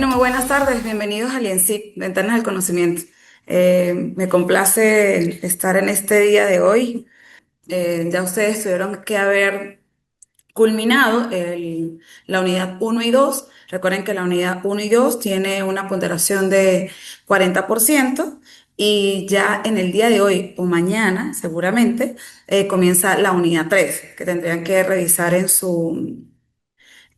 Bueno, muy buenas tardes, bienvenidos a Liensit, Ventanas del Conocimiento. Me complace estar en este día de hoy. Ya ustedes tuvieron que haber culminado la unidad uno y 2. Recuerden que la unidad uno y 2 tiene una ponderación de 40% y ya en el día de hoy o mañana seguramente comienza la unidad 3 que tendrían que revisar en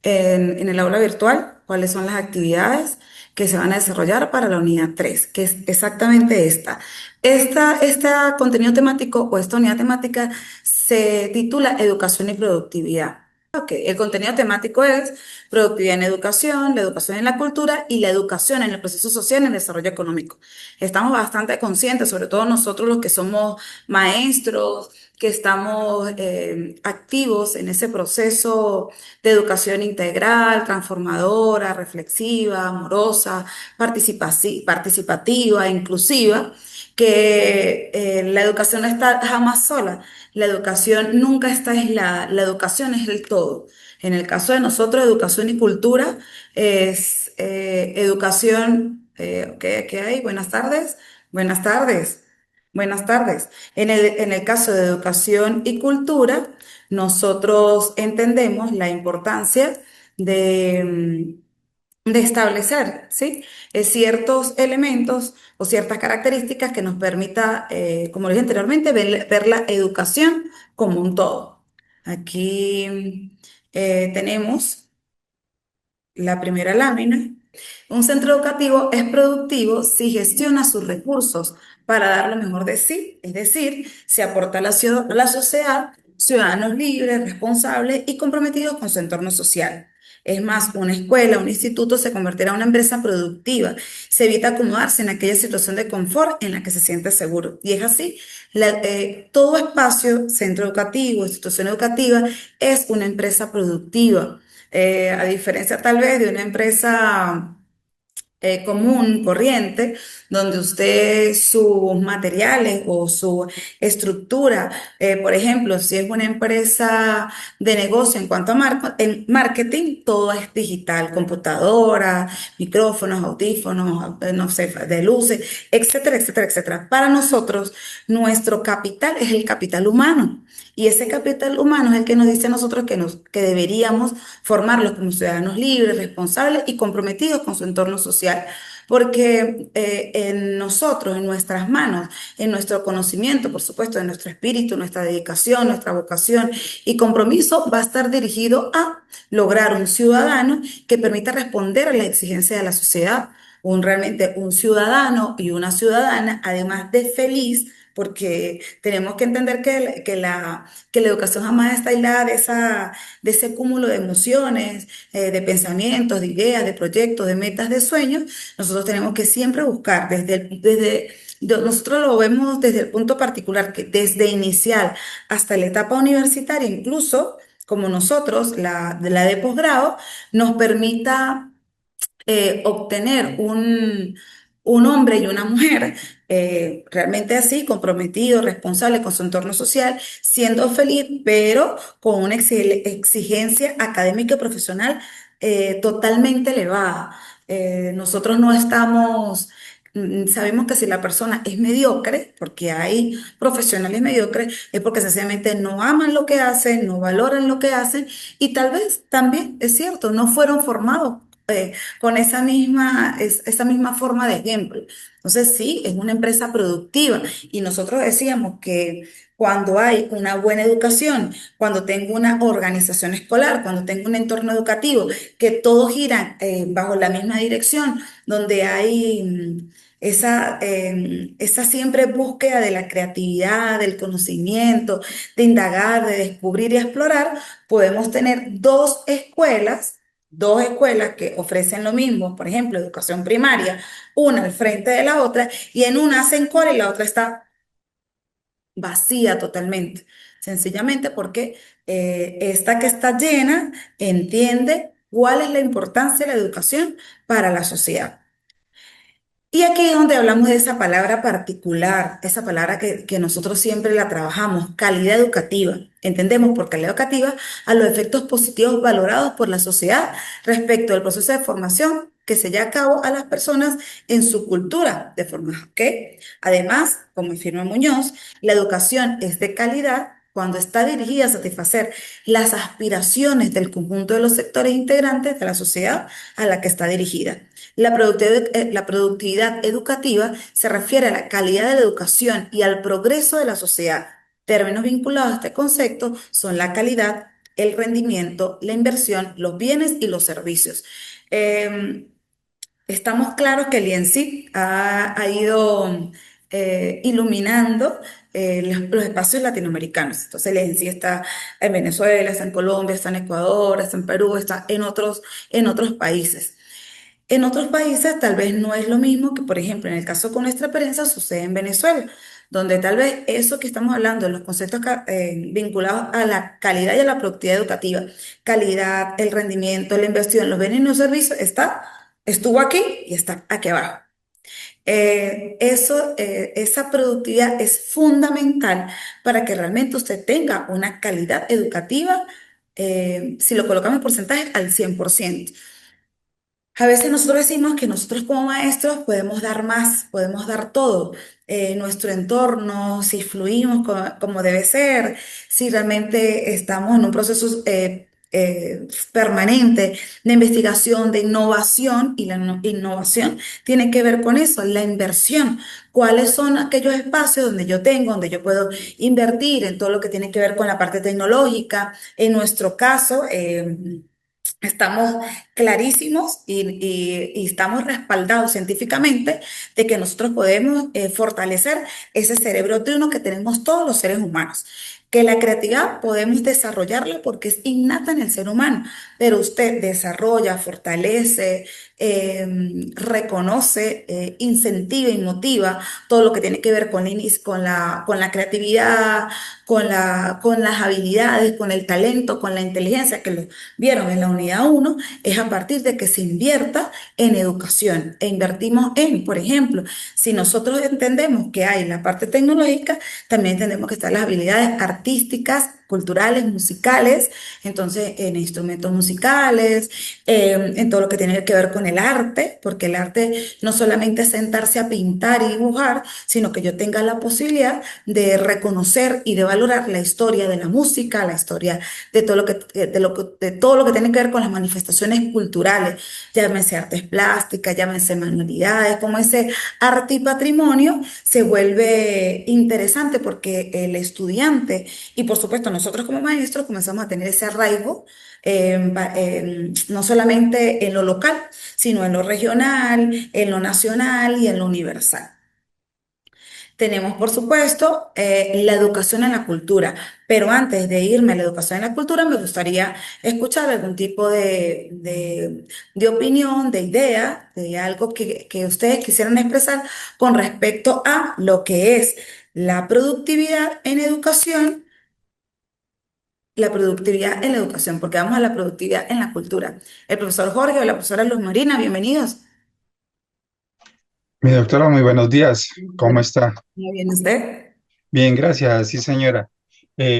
el aula virtual cuáles son las actividades que se van a desarrollar para la unidad 3 que es exactamente esta. Este contenido temático o esta unidad temática se titula Educación y Productividad. Ok, el contenido temático es productividad en educación, la educación en la cultura y la educación en el proceso social y en el desarrollo económico. Estamos bastante conscientes, sobre todo nosotros los que somos maestros, que estamos activos en ese proceso de educación integral, transformadora, reflexiva, amorosa, participativa, inclusiva, que la educación no está jamás sola, la educación nunca está aislada, la educación es el todo. En el caso de nosotros, educación y cultura es educación, ¿qué hay? Buenas tardes, buenas tardes. Buenas tardes. En el caso de educación y cultura, nosotros entendemos la importancia de establecer, ¿sí? Ciertos elementos o ciertas características que nos permita, como dije anteriormente, ver la educación como un todo. Aquí tenemos la primera lámina. Un centro educativo es productivo si gestiona sus recursos para dar lo mejor de sí, es decir, se aporta a a la sociedad ciudadanos libres, responsables y comprometidos con su entorno social. Es más, una escuela, un instituto se convertirá en una empresa productiva. Se evita acomodarse en aquella situación de confort en la que se siente seguro. Y es así, todo espacio, centro educativo, institución educativa, es una empresa productiva. A diferencia tal vez de una empresa común, corriente, donde usted sus materiales o su estructura, por ejemplo, si es una empresa de negocio en cuanto a en marketing, todo es digital, computadora, micrófonos, audífonos, no sé, de luces, etcétera, etcétera, etcétera. Para nosotros, nuestro capital es el capital humano. Y ese capital humano es el que nos dice a nosotros que deberíamos formarlos como ciudadanos libres, responsables y comprometidos con su entorno social. Porque en nosotros, en nuestras manos, en nuestro conocimiento, por supuesto, en nuestro espíritu, nuestra dedicación, nuestra vocación y compromiso va a estar dirigido a lograr un ciudadano que permita responder a las exigencias de la sociedad, realmente un ciudadano y una ciudadana, además de feliz, porque tenemos que entender que la educación jamás está aislada de ese cúmulo de emociones, de pensamientos, de ideas, de proyectos, de metas, de sueños. Nosotros tenemos que siempre buscar nosotros lo vemos desde el punto particular, que desde inicial hasta la etapa universitaria, incluso como nosotros, la de posgrado, nos permita obtener un hombre y una mujer realmente así, comprometido, responsable con su entorno social, siendo feliz, pero con una exigencia académica y profesional totalmente elevada. Nosotros no estamos... Sabemos que si la persona es mediocre, porque hay profesionales mediocres, es porque sencillamente no aman lo que hacen, no valoran lo que hacen y tal vez también es cierto, no fueron formados con esa misma forma de ejemplo. Entonces, sí, es una empresa productiva y nosotros decíamos que cuando hay una buena educación, cuando tengo una organización escolar, cuando tengo un entorno educativo, que todos giran bajo la misma dirección, donde hay esa siempre búsqueda de la creatividad, del conocimiento, de indagar, de descubrir y explorar, podemos tener dos escuelas que ofrecen lo mismo, por ejemplo, educación primaria, una al frente de la otra, y en una hacen cola y la otra está vacía totalmente. Sencillamente porque esta que está llena entiende cuál es la importancia de la educación para la sociedad. Y aquí es donde hablamos de esa palabra particular, esa palabra que nosotros siempre la trabajamos, calidad educativa. Entendemos por calidad educativa a los efectos positivos valorados por la sociedad respecto al proceso de formación. que se lleva a cabo a las personas en su cultura de forma que, además, como afirma Muñoz, la educación es de calidad cuando está dirigida a satisfacer las aspiraciones del conjunto de los sectores integrantes de la sociedad a la que está dirigida. La productividad educativa se refiere a la calidad de la educación y al progreso de la sociedad. Términos vinculados a este concepto son la calidad, el rendimiento, la inversión, los bienes y los servicios. Eh, Estamos claros que el INSIC ha ido iluminando los espacios latinoamericanos. Entonces el INSIC está en Venezuela, está en Colombia, está en Ecuador, está en Perú, está en otros países. En otros países tal vez no es lo mismo que, por ejemplo, en el caso con nuestra experiencia sucede en Venezuela, donde tal vez eso que estamos hablando, los conceptos vinculados a la calidad y a la productividad educativa, calidad, el rendimiento, la inversión, los bienes y los servicios, estuvo aquí y está aquí abajo. Esa productividad es fundamental para que realmente usted tenga una calidad educativa, si lo colocamos en porcentaje, al 100%. A veces nosotros decimos que nosotros como maestros podemos dar más, podemos dar todo, nuestro entorno, si fluimos como debe ser, si realmente estamos en un proceso permanente de investigación, de innovación, y la innovación tiene que ver con eso, la inversión. ¿Cuáles son aquellos espacios donde yo puedo invertir en todo lo que tiene que ver con la parte tecnológica? En nuestro caso, estamos clarísimos y estamos respaldados científicamente de que nosotros podemos fortalecer ese cerebro triuno que tenemos todos los seres humanos. Que la creatividad podemos desarrollarla porque es innata en el ser humano, pero usted desarrolla, fortalece, reconoce, incentiva y motiva todo lo que tiene que ver con la creatividad, con las habilidades, con el talento, con la inteligencia que lo vieron en la unidad uno, es a partir de que se invierta en educación e invertimos en, por ejemplo, si nosotros entendemos que hay la parte tecnológica, también entendemos que están las habilidades artísticas, culturales, musicales, entonces en instrumentos musicales, en todo lo que tiene que ver con el arte, porque el arte no solamente es sentarse a pintar y dibujar, sino que yo tenga la posibilidad de reconocer y de valorar la historia de la música, la historia de todo de todo lo que tiene que ver con las manifestaciones culturales, llámese artes plásticas, llámese manualidades, como ese arte y patrimonio se vuelve interesante porque el estudiante y por supuesto nosotros como maestros comenzamos a tener ese arraigo, no solamente en lo local, sino en lo regional, en lo nacional y en lo universal. Tenemos, por supuesto, la educación en la cultura, pero antes de irme a la educación en la cultura, me gustaría escuchar algún tipo de opinión, de idea, de algo que ustedes quisieran expresar con respecto a lo que es la productividad en educación, la productividad en la educación, porque vamos a la productividad en la cultura. El profesor Jorge o la profesora Luz Marina, bienvenidos. Mi doctora, muy buenos días. ¿Cómo Bueno, está? muy bien usted. Bien, gracias. Sí, señora.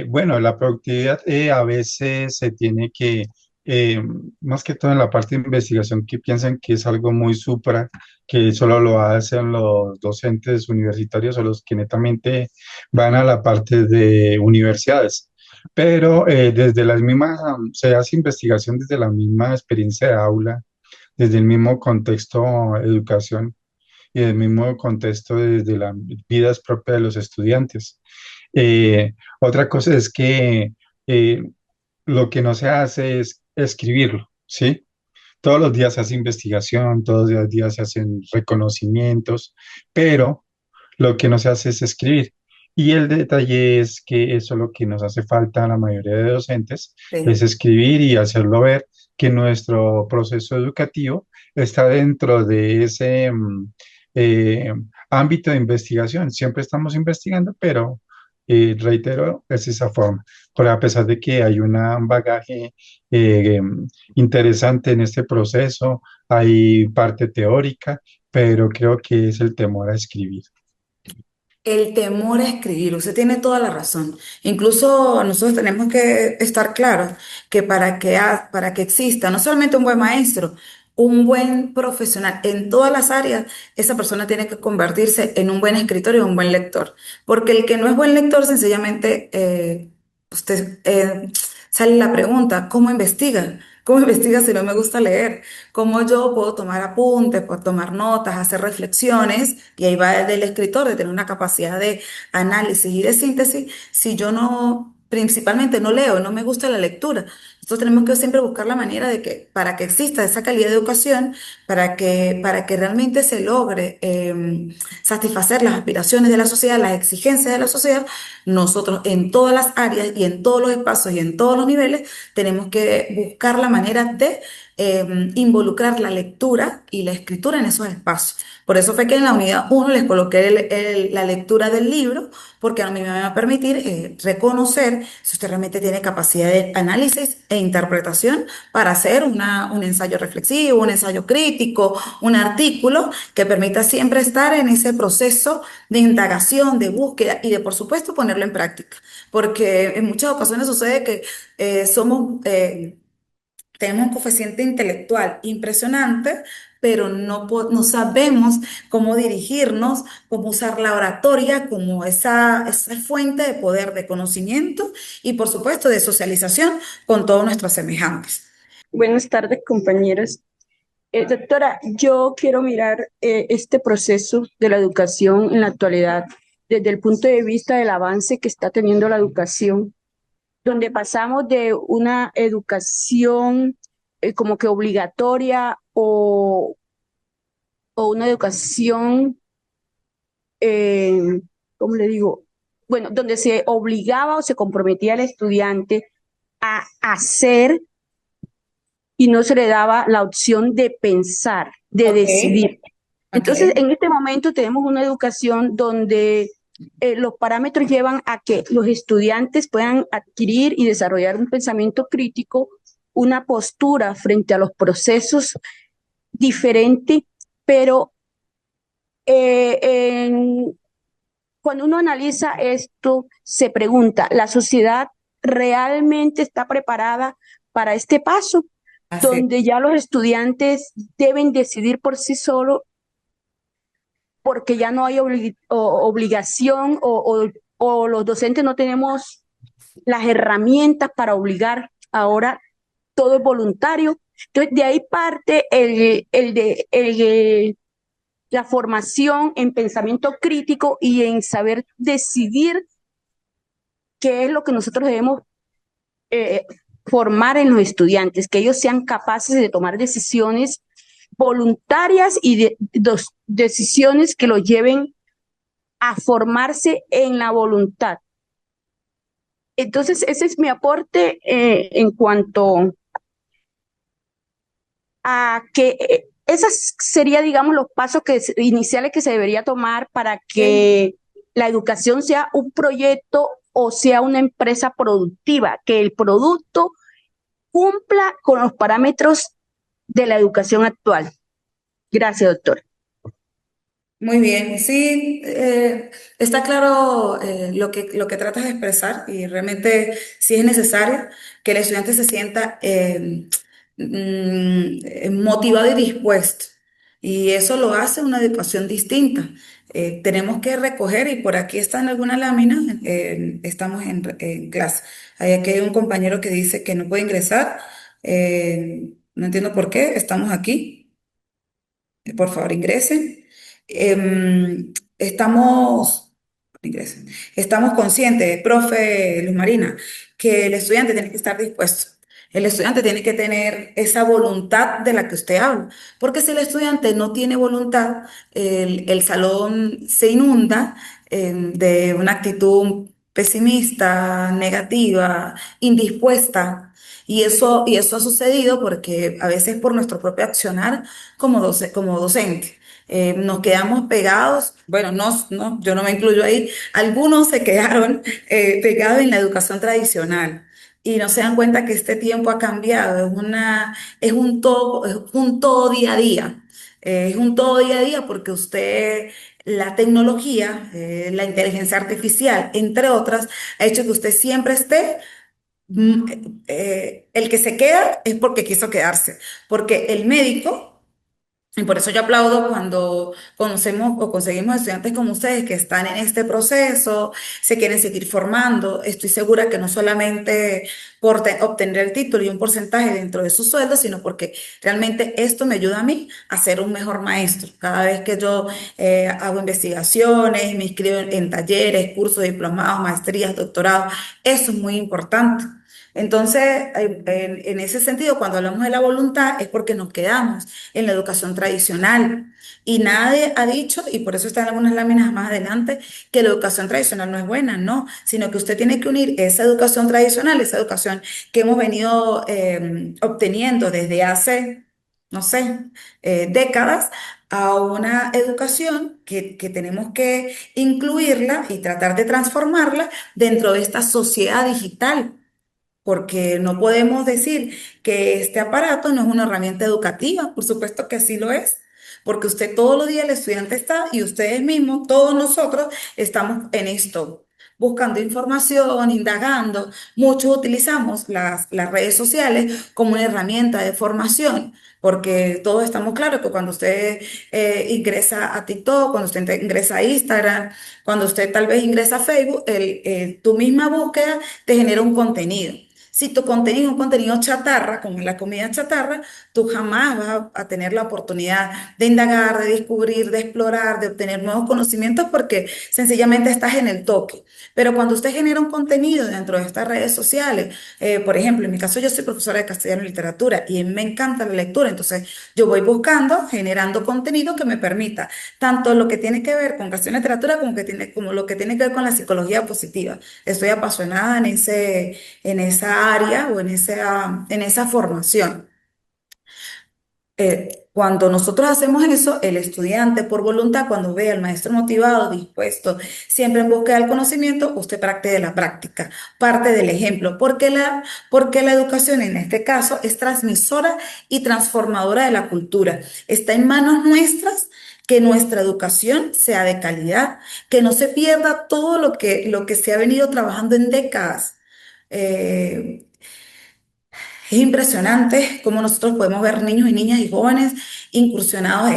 Bueno, la productividad a veces se tiene que, eh, más que todo en la parte de investigación, que piensan que es algo muy supra, que solo lo hacen los docentes universitarios o los que netamente van a la parte de universidades. Pero desde las mismas, se hace investigación desde la misma experiencia de aula, desde el mismo contexto educación y del mismo contexto desde las vidas propias de los estudiantes. Otra cosa es que eh, lo que no se hace es escribirlo, ¿sí? Todos los días se hace investigación, todos los días se hacen reconocimientos, pero lo que no se hace es escribir. Y el detalle es que eso es lo que nos hace falta a la mayoría de docentes, es Sí. escribir y hacerlo ver que nuestro proceso educativo está dentro de ese eh, ámbito de investigación. Siempre estamos investigando, pero reitero, es esa forma. Pero a pesar de que hay un bagaje eh, interesante en este proceso, hay parte teórica, pero creo que es el temor a escribir. El temor a escribir, usted tiene toda la razón. Incluso nosotros tenemos que estar claros que para que exista no solamente un buen maestro, un buen profesional en todas las áreas, esa persona tiene que convertirse en un buen escritor y un buen lector. Porque el que no es buen lector, sencillamente, usted sale la pregunta, ¿cómo investiga? ¿Cómo investiga si no me gusta leer? ¿Cómo yo puedo tomar apuntes, puedo tomar notas, hacer reflexiones? Y ahí va el del escritor, de tener una capacidad de análisis y de síntesis, si yo no, principalmente no leo, no me gusta la lectura. Nosotros tenemos que siempre buscar la manera de que, para que exista esa calidad de educación, para que realmente se logre satisfacer las aspiraciones de la sociedad, las exigencias de la sociedad, nosotros en todas las áreas y en todos los espacios y en todos los niveles tenemos que buscar la manera de involucrar la lectura y la escritura en esos espacios. Por eso fue que en la unidad uno les coloqué la lectura del libro, porque a mí me va a permitir reconocer si usted realmente tiene capacidad de análisis e interpretación para hacer un ensayo reflexivo, un ensayo crítico, un artículo que permita siempre estar en ese proceso de indagación, de búsqueda y de, por supuesto, ponerlo en práctica. Porque en muchas ocasiones sucede que tenemos un coeficiente intelectual impresionante, pero no sabemos cómo dirigirnos, cómo usar la oratoria como esa fuente de poder, de conocimiento y, por supuesto, de socialización con todos nuestros semejantes. Buenas tardes, compañeros. Doctora, yo quiero mirar este proceso de la educación en la actualidad desde el punto de vista del avance que está teniendo la educación, donde pasamos de una educación como que obligatoria o una educación, eh, ¿cómo le digo? Bueno, donde se obligaba o se comprometía al estudiante a hacer y no se le daba la opción de pensar, de Ok, decidir. ok. Entonces, en este momento tenemos una educación donde los parámetros llevan a que los estudiantes puedan adquirir y desarrollar un pensamiento crítico, una postura frente a los procesos diferente, pero eh, en- cuando uno analiza esto, se pregunta, ¿la sociedad realmente está preparada para este paso? Así. Donde ya los estudiantes deben decidir por sí solos porque ya no hay obligación o los docentes no tenemos las herramientas para obligar. Ahora todo es voluntario. Entonces, de ahí parte la formación en pensamiento crítico y en saber decidir qué es lo que nosotros debemos eh, formar en los estudiantes, que ellos sean capaces de tomar decisiones voluntarias y decisiones que los lleven a formarse en la voluntad. Entonces, ese es mi aporte en cuanto a que esas serían, digamos, los pasos iniciales que se debería tomar para Ok. que la educación sea un proyecto o sea una empresa productiva, que el producto cumpla con los parámetros de la educación actual. Gracias, doctor. Muy bien, sí, está claro lo que tratas de expresar y realmente sí es necesario que el estudiante se sienta motivado y dispuesto. Y eso lo hace una educación distinta. Tenemos que recoger, y por aquí está en alguna lámina, estamos en clase. Aquí hay un compañero que dice que no puede ingresar. No entiendo por qué, estamos aquí. Por favor, ingresen. Estamos, ingresen. Estamos conscientes, profe Luz Marina, que el estudiante tiene que estar dispuesto. El estudiante tiene que tener esa voluntad de la que usted habla, porque si el estudiante no tiene voluntad, el salón se inunda de una actitud pesimista, negativa, indispuesta. Y eso ha sucedido porque a veces por nuestro propio accionar como docente. Nos quedamos pegados, bueno, yo no me incluyo ahí, algunos se quedaron pegados en la educación tradicional y no se dan cuenta que este tiempo ha cambiado, es un todo día a día. Es un todo día a día porque la tecnología, la inteligencia artificial, entre otras, ha hecho que usted siempre esté el que se queda es porque quiso quedarse, porque el médico, y por eso yo aplaudo cuando conocemos o conseguimos estudiantes como ustedes que están en este proceso, se quieren seguir formando. Estoy segura que no solamente por obtener el título y un porcentaje dentro de su sueldo, sino porque realmente esto me ayuda a mí a ser un mejor maestro. Cada vez que yo hago investigaciones, me inscribo en talleres, cursos, diplomados, maestrías, doctorados, eso es muy importante. Entonces, en ese sentido, cuando hablamos de la voluntad, es porque nos quedamos en la educación tradicional. Y nadie ha dicho, y por eso están algunas láminas más adelante, que la educación tradicional no es buena, no, sino que usted tiene que unir esa educación tradicional, esa educación que hemos venido obteniendo desde hace, no sé, décadas, a una educación que tenemos que incluirla y tratar de transformarla dentro de esta sociedad digital, porque no podemos decir que este aparato no es una herramienta educativa, por supuesto que así lo es, porque usted todos los días, el estudiante está y ustedes mismos, todos nosotros estamos en esto, buscando información, indagando. Muchos utilizamos las redes sociales como una herramienta de formación. Porque todos estamos claros que cuando usted ingresa a TikTok, cuando usted ingresa a Instagram, cuando usted tal vez ingresa a Facebook, tu misma búsqueda te genera un contenido. Si tu contenido es un contenido chatarra, como es la comida chatarra, tú jamás vas a tener la oportunidad de indagar, de descubrir, de explorar, de obtener nuevos conocimientos porque sencillamente estás en el toque. Pero cuando usted genera un contenido dentro de estas redes sociales, por ejemplo, en mi caso yo soy profesora de castellano y literatura y me encanta la lectura, entonces yo voy buscando, generando contenido que me permita tanto lo que tiene que ver con castellano y literatura como lo que tiene que ver con la psicología positiva. Estoy apasionada en esa área o en esa formación. Cuando nosotros hacemos eso, el estudiante por voluntad, cuando ve al maestro motivado, dispuesto, siempre en búsqueda del conocimiento, usted parte de la práctica, parte del ejemplo, porque la educación en este caso es transmisora y transformadora de la cultura. Está en manos nuestras que nuestra educación sea de calidad, que no se pierda todo lo que se ha venido trabajando en décadas. Eh, es impresionante cómo nosotros podemos ver niños y niñas y jóvenes incursionados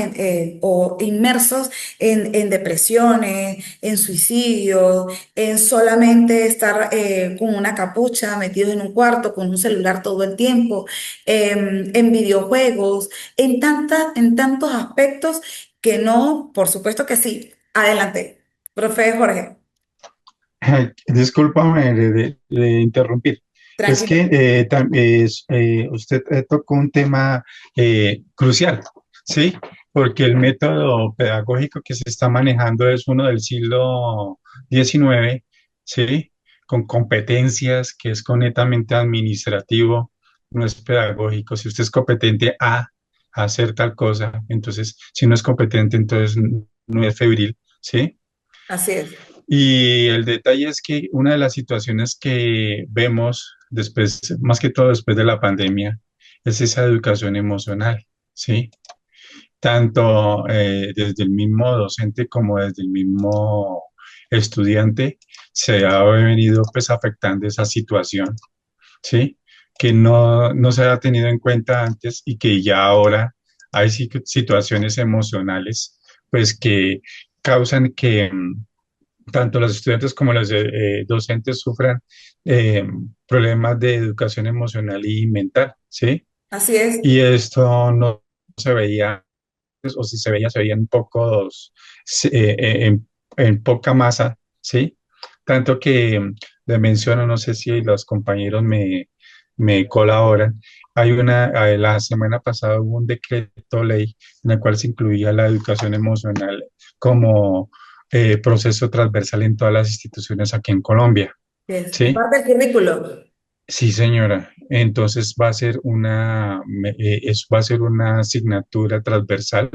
o inmersos en depresiones, en suicidios, en solamente estar con una capucha, metidos en un cuarto, con un celular todo el tiempo, en videojuegos, en tantos aspectos que no, por supuesto que sí. Adelante, profe Jorge, Discúlpame de interrumpir. Es tranquilo. que usted tocó un tema crucial, ¿sí? Porque el método pedagógico que se está manejando es uno del siglo XIX, ¿sí? Con competencias, que es con netamente administrativo, no es pedagógico. Si usted es competente a hacer tal cosa, entonces, si no es competente, entonces no es febril, ¿sí? Así es. Y el detalle es que una de las situaciones que vemos después, más que todo después de la pandemia, es esa educación emocional, ¿sí? Tanto desde el mismo docente como desde el mismo estudiante se ha venido pues afectando esa situación, ¿sí? Que no se ha tenido en cuenta antes y que ya ahora hay situaciones emocionales pues que causan que tanto los estudiantes como los docentes sufran eh, problemas de educación emocional y mental, ¿sí? Así es. Y esto no se veía, pues, o si se veía, se veía en pocos, en poca masa, ¿sí? Tanto que le menciono, no sé si los compañeros me colaboran, la semana pasada hubo un decreto ley en el cual se incluía la educación emocional como proceso transversal en todas las instituciones aquí en Colombia, Es ¿sí? parte del currículo. Sí, señora. Entonces va a ser una asignatura transversal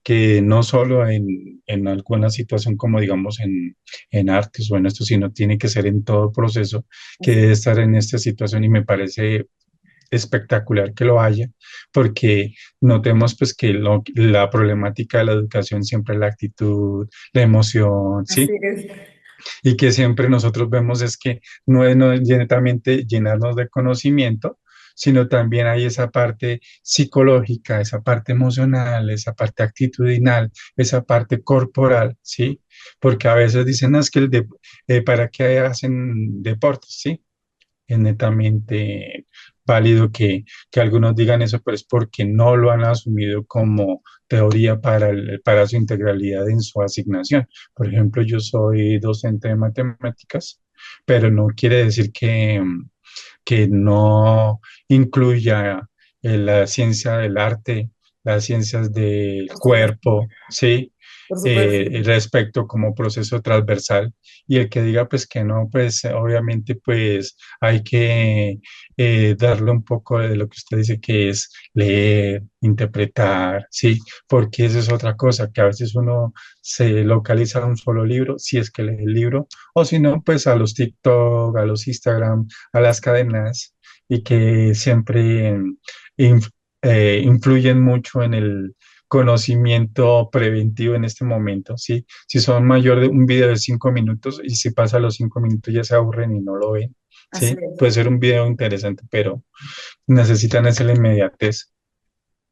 que no solo en alguna situación como digamos en artes o en esto, sino tiene que ser en todo proceso que Así debe estar en esta situación y me parece espectacular que lo haya, porque notemos pues que la problemática de la educación siempre es la actitud, la emoción, así ¿sí? es. y que siempre nosotros vemos es que no es netamente llenarnos de conocimiento, sino también hay esa parte psicológica, esa parte emocional, esa parte actitudinal, esa parte corporal, ¿sí? Porque a veces dicen, no, es que ¿para qué hacen deportes? ¿Sí? Es netamente válido que algunos digan eso, pero es porque no lo han asumido como teoría para su integralidad en su asignación. Por ejemplo, yo soy docente de matemáticas, pero no quiere decir que no incluya la ciencia del arte, las ciencias del Por supuesto, cuerpo, ¿sí? por supuesto. Respecto como proceso transversal. Y el que diga pues que no, pues obviamente pues hay que darle un poco de lo que usted dice que es leer, interpretar, ¿sí? Porque esa es otra cosa, que a veces uno se localiza a un solo libro, si es que lee el libro, o si no, pues a los TikTok, a los Instagram, a las cadenas y que siempre inf- influyen mucho en el conocimiento preventivo en este momento, ¿sí? Si son mayor de un video de 5 minutos y si pasa los 5 minutos ya se aburren y no lo ven, Así ¿sí? es. Puede ser un video interesante, pero necesitan esa la inmediatez.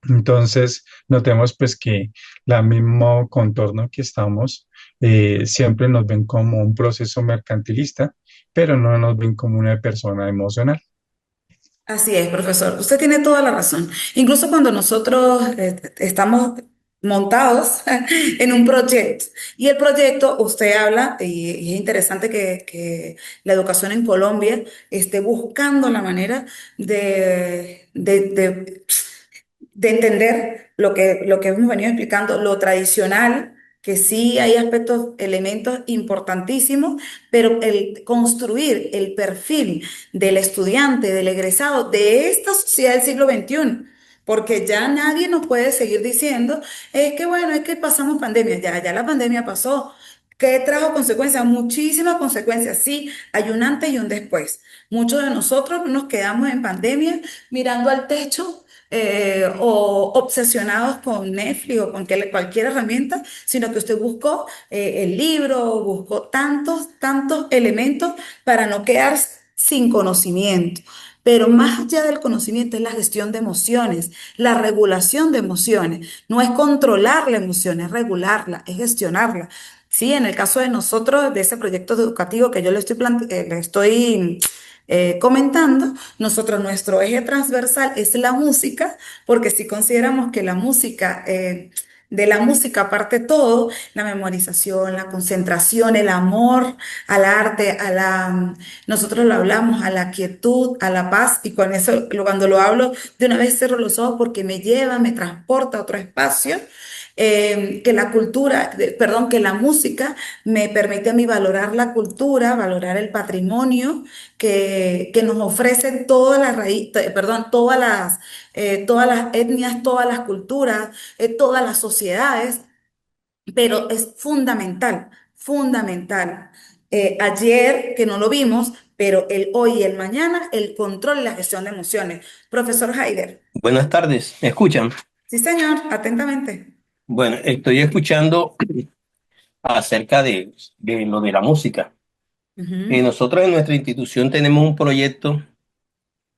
Entonces, notemos pues que la mismo contorno que estamos, siempre nos ven como un proceso mercantilista, pero no nos ven como una persona emocional. Así es, profesor. Usted tiene toda la razón. Incluso cuando nosotros estamos montados en un proyecto y el proyecto, usted habla, y es interesante que la educación en Colombia esté buscando la manera de entender lo que hemos venido explicando, lo tradicional, que sí hay aspectos, elementos importantísimos, pero el construir el perfil del estudiante, del egresado de esta sociedad del siglo XXI. Porque ya nadie nos puede seguir diciendo, es que bueno, es que pasamos pandemia, ya la pandemia pasó. ¿Qué trajo consecuencias? Muchísimas consecuencias, sí, hay un antes y un después. Muchos de nosotros nos quedamos en pandemia mirando al techo o obsesionados con Netflix o con cualquier herramienta, sino que usted buscó el libro, buscó tantos elementos para no quedar sin conocimiento. Pero más allá del conocimiento es la gestión de emociones, la regulación de emociones. No es controlar la emoción, es regularla, es gestionarla. Sí, en el caso de nosotros, de ese proyecto educativo que yo le estoy comentando, nosotros nuestro eje transversal es la música, porque si consideramos que la música, de la música parte todo, la memorización, la concentración, el amor al arte, nosotros lo hablamos, a la quietud, a la paz, y con eso, cuando lo hablo, de una vez cierro los ojos porque me lleva, me transporta a otro espacio. Que la cultura, perdón, que la música me permite a mí valorar la cultura, valorar el patrimonio que nos ofrecen todas las perdón, todas las etnias, todas las culturas, todas las sociedades, pero es fundamental, fundamental. Ayer, que no lo vimos, pero el hoy y el mañana, el control y la gestión de emociones. Profesor Haider. Buenas tardes, ¿me escuchan? Sí, señor, atentamente. Bueno, estoy escuchando acerca de lo de la música. Ujú. Nosotros en nuestra institución tenemos un proyecto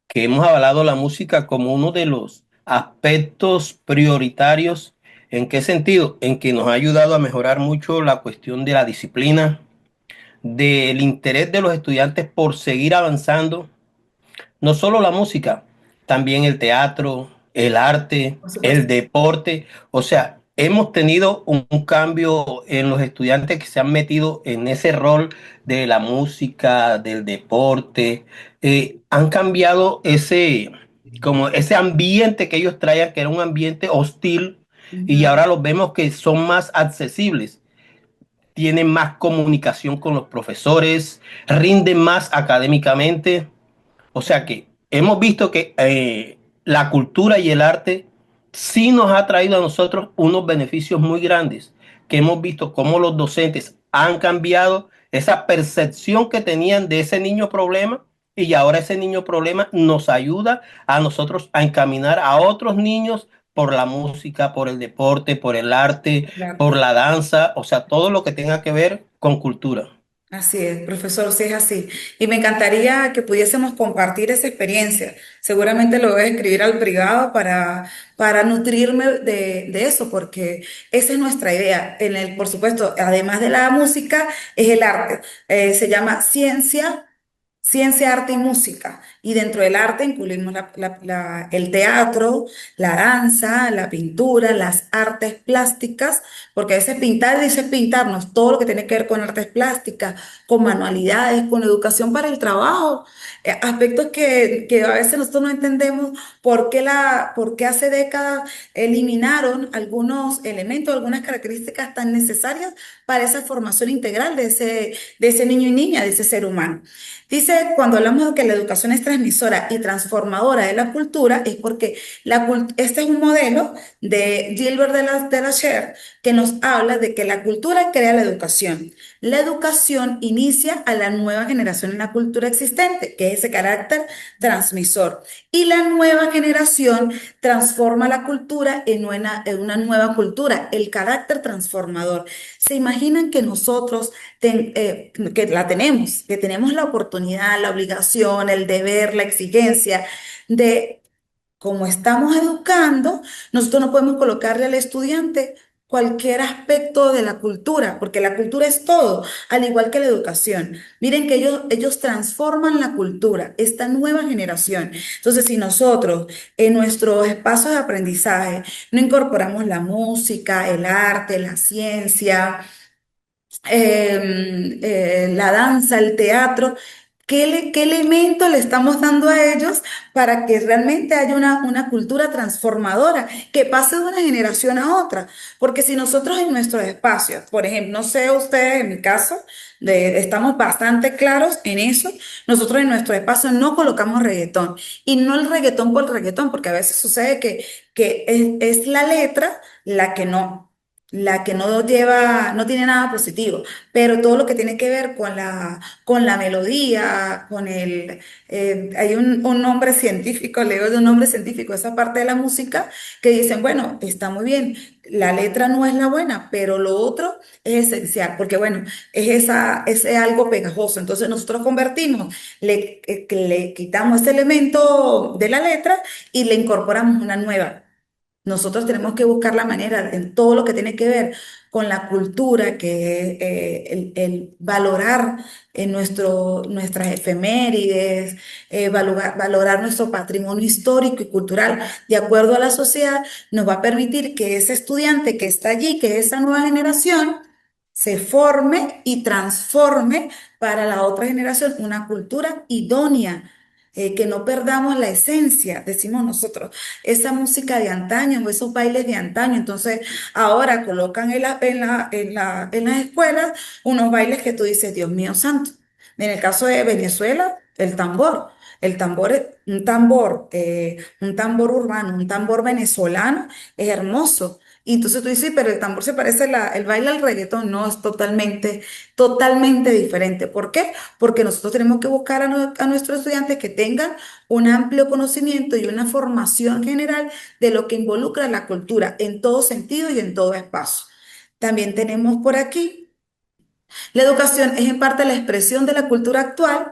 que hemos avalado la música como uno de los aspectos prioritarios. ¿En qué sentido? En que nos ha ayudado a mejorar mucho la cuestión de la disciplina, del interés de los estudiantes por seguir avanzando. No solo la música, también el teatro, el arte, Por el supuesto. deporte. O sea, hemos tenido un cambio en los estudiantes que se han metido en ese rol de la música, del deporte. Han cambiado como ese ambiente que ellos traían, que era un ambiente hostil, y Ujú. ahora los vemos que son más accesibles, tienen más comunicación con los profesores, rinden más académicamente. O sea que hemos visto que la cultura y el arte sí nos ha traído a nosotros unos beneficios muy grandes, que hemos visto cómo los docentes han cambiado esa percepción que tenían de ese niño problema y ahora ese niño problema nos ayuda a nosotros a encaminar a otros niños por la música, por el deporte, por el arte, Claro. por la danza, o sea, todo lo que tenga que ver con cultura. Así es, profesor, sí es así. Y me encantaría que pudiésemos compartir esa experiencia. Seguramente lo voy a escribir al privado para nutrirme de eso, porque esa es nuestra idea. Por supuesto, además de la música, es el arte. Se llama ciencia, arte y música. Y dentro del arte incluimos el teatro, la danza, la pintura, las artes plásticas, porque a veces pintar dice pintarnos todo lo que tiene que ver con artes plásticas, con manualidades, con educación para el trabajo, aspectos que a veces nosotros no entendemos por qué hace décadas eliminaron algunos elementos, algunas características tan necesarias para esa formación integral de ese niño y niña, de ese ser humano. Dice, cuando hablamos de que la educación es transmisora y transformadora de la cultura, es porque este es un modelo de Gilbert de la Sher que nos habla de que la cultura crea la educación. La educación inicia a la nueva generación en la cultura existente, que es ese carácter transmisor. Y la nueva generación transforma la cultura en una nueva cultura, el carácter transformador. ¿Se imaginan que nosotros que tenemos la oportunidad, la obligación, el deber, la exigencia de, como estamos educando, nosotros no podemos colocarle al estudiante cualquier aspecto de la cultura, porque la cultura es todo, al igual que la educación. Miren que ellos transforman la cultura, esta nueva generación. Entonces, si nosotros en nuestros espacios de aprendizaje no incorporamos la música, el arte, la ciencia, la danza, el teatro, qué elemento le estamos dando a ellos para que realmente haya una cultura transformadora, que pase de una generación a otra? Porque si nosotros en nuestros espacios, por ejemplo, no sé ustedes, en mi caso, estamos bastante claros en eso, nosotros en nuestros espacios no colocamos reggaetón, y no el reggaetón por el reggaetón, porque a veces sucede que es la letra la que no lleva, no tiene nada positivo, pero todo lo que tiene que ver con la melodía, hay un nombre científico, leo de un nombre científico, esa parte de la música, que dicen, bueno, está muy bien, la letra no es la buena, pero lo otro es esencial, porque bueno, ese algo pegajoso, entonces nosotros convertimos, le quitamos ese elemento de la letra y le incorporamos una nueva. Nosotros tenemos que buscar la manera en todo lo que tiene que ver con la cultura, que es el valorar nuestras efemérides, valorar nuestro patrimonio histórico y cultural de acuerdo a la sociedad, nos va a permitir que ese estudiante que está allí, que es esa nueva generación, se forme y transforme para la otra generación una cultura idónea. Que no perdamos la esencia, decimos nosotros, esa música de antaño o esos bailes de antaño. Entonces, ahora colocan en las escuelas unos bailes que tú dices, Dios mío santo. En el caso de Venezuela, el tambor. El tambor es un tambor urbano, un tambor venezolano, es hermoso. Y entonces tú dices, "Sí, pero el tambor se parece el baile al reggaetón". No, es totalmente, totalmente diferente. ¿Por qué? Porque nosotros tenemos que buscar a nuestros estudiantes que tengan un amplio conocimiento y una formación general de lo que involucra la cultura en todo sentido y en todo espacio. También tenemos por aquí, la educación es en parte la expresión de la cultura actual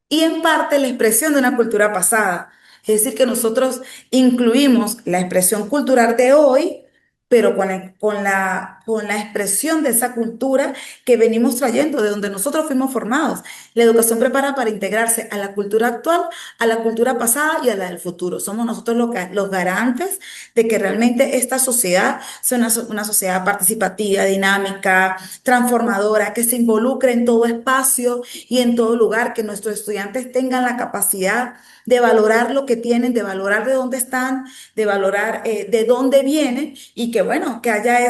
y en parte la expresión de una cultura pasada. Es decir, que nosotros incluimos la expresión cultural de hoy, pero con la expresión de esa cultura que venimos trayendo, de donde nosotros fuimos formados. La educación prepara para integrarse a la cultura actual, a la cultura pasada y a la del futuro. Somos nosotros los garantes de que realmente esta sociedad sea una sociedad participativa, dinámica, transformadora, que se involucre en todo espacio y en todo lugar, que nuestros estudiantes tengan la capacidad de valorar lo que tienen, de valorar de dónde están, de valorar de dónde vienen, y que bueno, que haya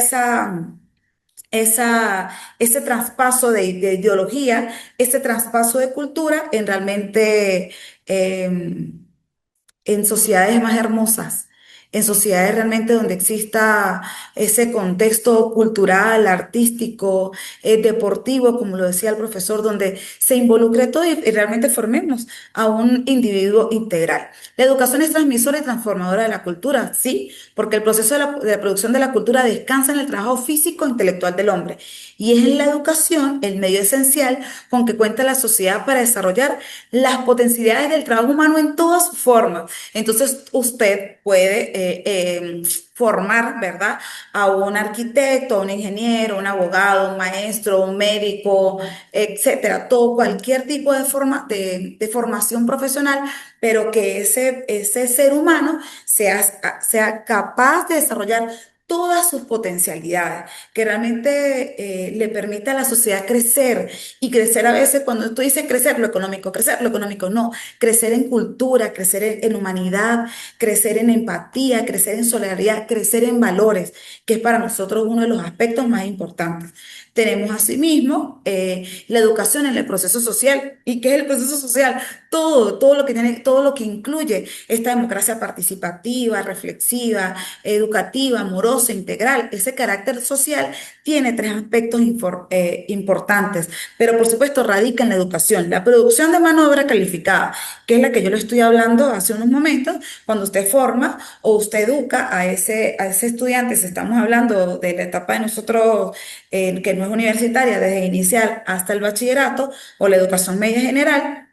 ese traspaso de ideología, ese traspaso de cultura en realmente... em, en sociedades más hermosas, en sociedades realmente donde exista ese contexto cultural, artístico, deportivo, como lo decía el profesor, donde se involucre todo y realmente formemos a un individuo integral. La educación es transmisora y transformadora de la cultura, sí, porque el proceso de la producción de la cultura descansa en el trabajo físico e intelectual del hombre. Y es en la educación el medio esencial con que cuenta la sociedad para desarrollar las potencialidades del trabajo humano en todas sus formas. Entonces, usted puede formar, ¿verdad?, a un arquitecto, a un ingeniero, un abogado, un maestro, un médico, etcétera, todo, cualquier tipo de de formación profesional, pero que ese ser humano sea capaz de desarrollar todas sus potencialidades, que realmente le permita a la sociedad crecer y crecer a veces, cuando tú dices crecer lo económico, no, crecer en cultura, crecer en humanidad, crecer en empatía, crecer en solidaridad, crecer en valores, que es para nosotros uno de los aspectos más importantes. Tenemos asimismo la educación en el proceso social. ¿Y qué es el proceso social? Todo lo que tiene, todo lo que incluye esta democracia participativa, reflexiva, educativa, amorosa, integral. Ese carácter social tiene tres aspectos importantes, pero por supuesto radica en la educación. La producción de mano de obra calificada, que es la que yo le estoy hablando hace unos momentos, cuando usted forma o usted educa a ese estudiante, si estamos hablando de la etapa de nosotros, que no es universitaria, desde inicial hasta el bachillerato o la educación media general,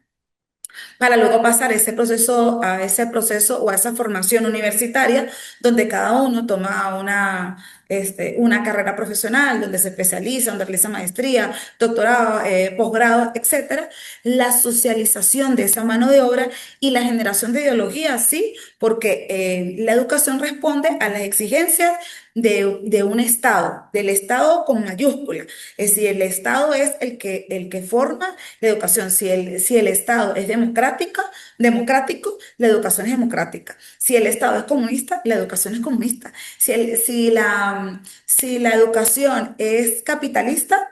para luego pasar ese proceso o a esa formación universitaria, donde cada uno toma una carrera profesional, donde se especializa, donde realiza maestría, doctorado, posgrado, etcétera. La socialización de esa mano de obra y la generación de ideologías, sí, porque la educación responde a las exigencias de un Estado, del Estado con mayúscula. Es decir, el Estado es el que forma la educación. Si el Estado es democrático, la educación es democrática. Si el Estado es comunista, la educación es comunista. Si la educación es capitalista,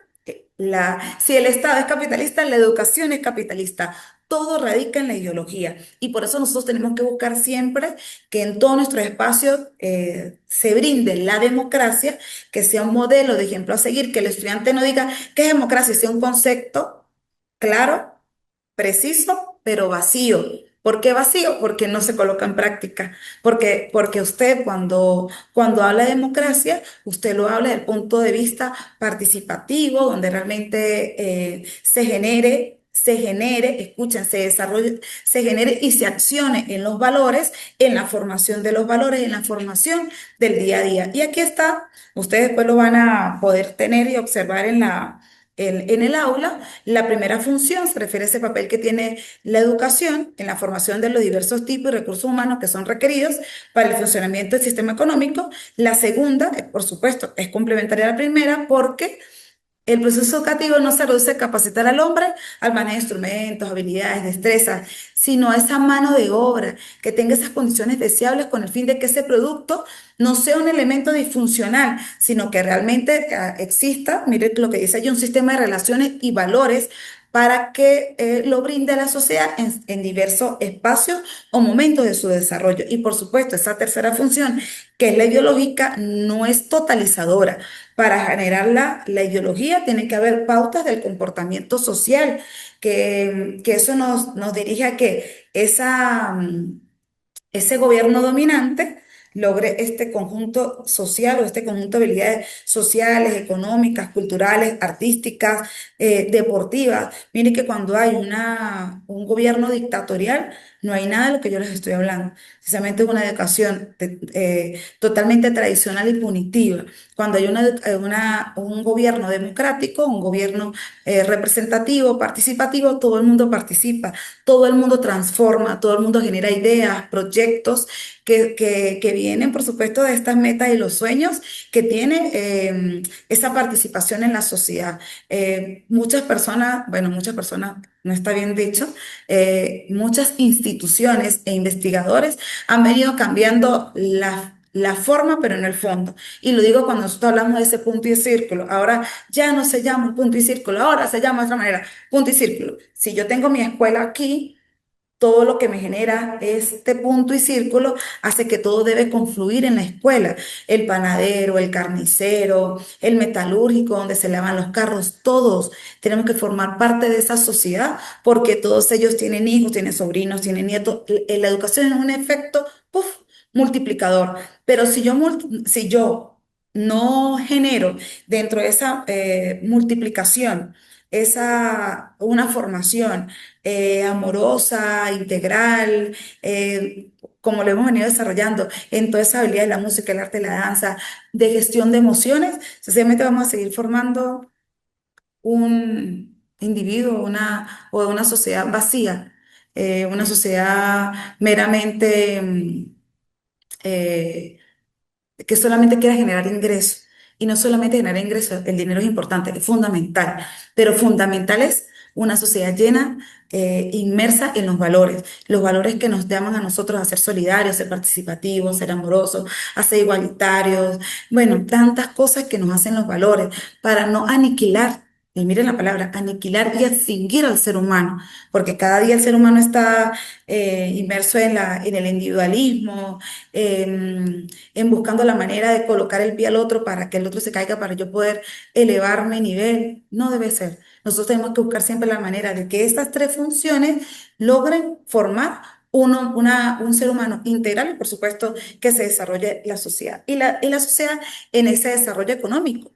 si el Estado es capitalista, la educación es capitalista. Todo radica en la ideología. Y por eso nosotros tenemos que buscar siempre que en todos nuestros espacios se brinde la democracia, que sea un modelo de ejemplo a seguir, que el estudiante no diga que es democracia, sea un concepto claro, preciso, pero vacío. ¿Por qué vacío? Porque no se coloca en práctica. Porque usted cuando habla de democracia, usted lo habla desde el punto de vista participativo, donde realmente escuchen, se desarrolle, se genere y se accione en los valores, en la formación de los valores, en la formación del día a día. Y aquí está, ustedes después lo van a poder tener y observar en el aula. La primera función se refiere a ese papel que tiene la educación en la formación de los diversos tipos y recursos humanos que son requeridos para el funcionamiento del sistema económico. La segunda, por supuesto, es complementaria a la primera porque el proceso educativo no se reduce a capacitar al hombre al manejo de instrumentos, habilidades, destrezas, sino a esa mano de obra que tenga esas condiciones deseables con el fin de que ese producto no sea un elemento disfuncional, sino que realmente exista, mire lo que dice allí, un sistema de relaciones y valores para que lo brinde a la sociedad en diversos espacios o momentos de su desarrollo. Y por supuesto, esa tercera función, que es la ideológica, no es totalizadora. Para generar la ideología tiene que haber pautas del comportamiento social, que eso nos dirige a que ese gobierno dominante logre este conjunto social o este conjunto de habilidades sociales, económicas, culturales, artísticas, deportivas. Mire que cuando hay un gobierno dictatorial, no hay nada de lo que yo les estoy hablando. Precisamente una educación totalmente tradicional y punitiva. Cuando hay un gobierno democrático, un gobierno representativo, participativo, todo el mundo participa, todo el mundo transforma, todo el mundo genera ideas, proyectos que vienen, por supuesto, de estas metas y los sueños que tiene esa participación en la sociedad. Muchas personas, no está bien dicho, muchas instituciones e investigadores han venido cambiando la forma, pero en el fondo. Y lo digo cuando nosotros hablamos de ese punto y círculo. Ahora ya no se llama punto y círculo, ahora se llama de otra manera, punto y círculo. Si yo tengo mi escuela aquí, todo lo que me genera este punto y círculo hace que todo debe confluir en la escuela. El panadero, el carnicero, el metalúrgico, donde se lavan los carros, todos tenemos que formar parte de esa sociedad porque todos ellos tienen hijos, tienen sobrinos, tienen nietos. La educación es un efecto, ¡puf!, multiplicador. Pero si yo no genero dentro de esa multiplicación, una formación amorosa, integral, como lo hemos venido desarrollando en toda esa habilidad de la música, el arte, la danza, de gestión de emociones, sencillamente vamos a seguir formando un individuo, o una sociedad vacía, una sociedad meramente eh, que solamente quiera generar ingresos. Y no solamente generar ingresos, el dinero es importante, es fundamental, pero fundamental es una sociedad llena, inmersa en los valores que nos llaman a nosotros a ser solidarios, ser participativos, ser amorosos, a ser igualitarios, bueno, tantas cosas que nos hacen los valores para no aniquilar. Y miren la palabra, aniquilar y extinguir al ser humano, porque cada día el ser humano está inmerso en el individualismo, en buscando la manera de colocar el pie al otro para que el otro se caiga para yo poder elevar mi nivel. No debe ser. Nosotros tenemos que buscar siempre la manera de que estas tres funciones logren formar un ser humano integral y, por supuesto, que se desarrolle la sociedad. Y la sociedad en ese desarrollo económico.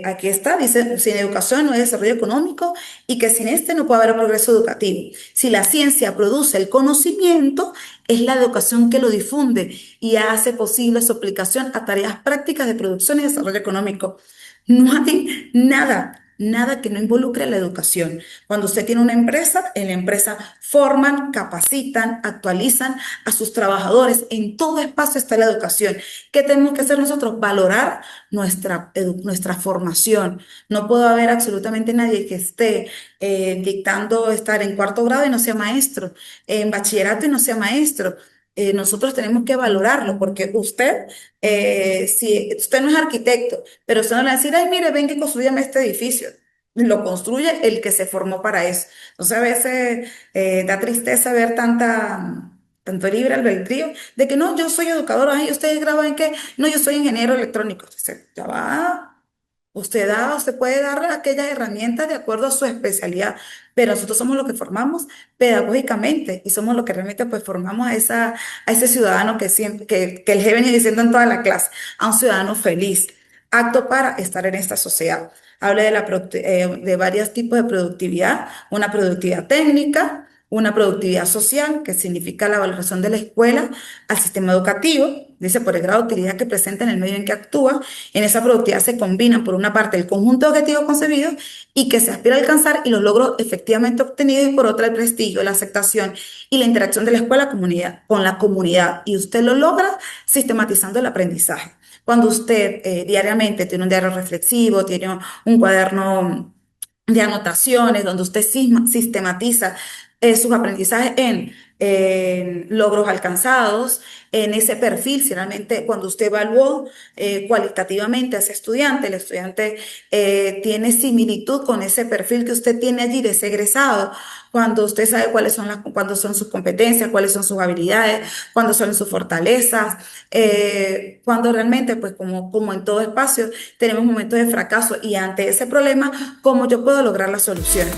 Aquí está, dice, sin educación no hay desarrollo económico y que sin este no puede haber progreso educativo. Si la ciencia produce el conocimiento, es la educación que lo difunde y hace posible su aplicación a tareas prácticas de producción y desarrollo económico. No hay nada que no involucre la educación. Cuando usted tiene una empresa, en la empresa forman, capacitan, actualizan a sus trabajadores. En todo espacio está la educación. ¿Qué tenemos que hacer nosotros? Valorar nuestra formación. No puede haber absolutamente nadie que esté dictando estar en cuarto grado y no sea maestro, en bachillerato y no sea maestro. Nosotros tenemos que valorarlo porque si usted no es arquitecto, pero usted no le va a decir, ay, mire, ven que construyame este edificio. Lo construye el que se formó para eso. Entonces a veces da tristeza ver tanto libre albedrío de que no, yo soy educador, ay, ¿ustedes graban en qué? No, yo soy ingeniero electrónico. Entonces, ya va. Usted puede darle aquellas herramientas de acuerdo a su especialidad, pero nosotros somos los que formamos pedagógicamente y somos los que realmente pues formamos a ese ciudadano que el jefe venía diciendo en toda la clase, a un ciudadano feliz, apto para estar en esta sociedad. Habla de varios tipos de productividad, una productividad técnica, una productividad social, que significa la valoración de la escuela al sistema educativo, dice por el grado de utilidad que presenta en el medio en que actúa. En esa productividad se combinan, por una parte, el conjunto de objetivos concebidos y que se aspira a alcanzar y los logros efectivamente obtenidos, y por otra, el prestigio, la aceptación y la interacción de la escuela con la comunidad. Y usted lo logra sistematizando el aprendizaje. Cuando usted diariamente tiene un diario reflexivo, tiene un cuaderno de anotaciones, donde usted sistematiza sus aprendizajes en logros alcanzados, en ese perfil, si realmente cuando usted evaluó cualitativamente a ese estudiante, el estudiante tiene similitud con ese perfil que usted tiene allí de ese egresado, cuando usted sabe cuáles son sus competencias, cuáles son sus habilidades, cuáles son sus fortalezas, cuando realmente, pues como en todo espacio, tenemos momentos de fracaso y ante ese problema, ¿cómo yo puedo lograr la solución?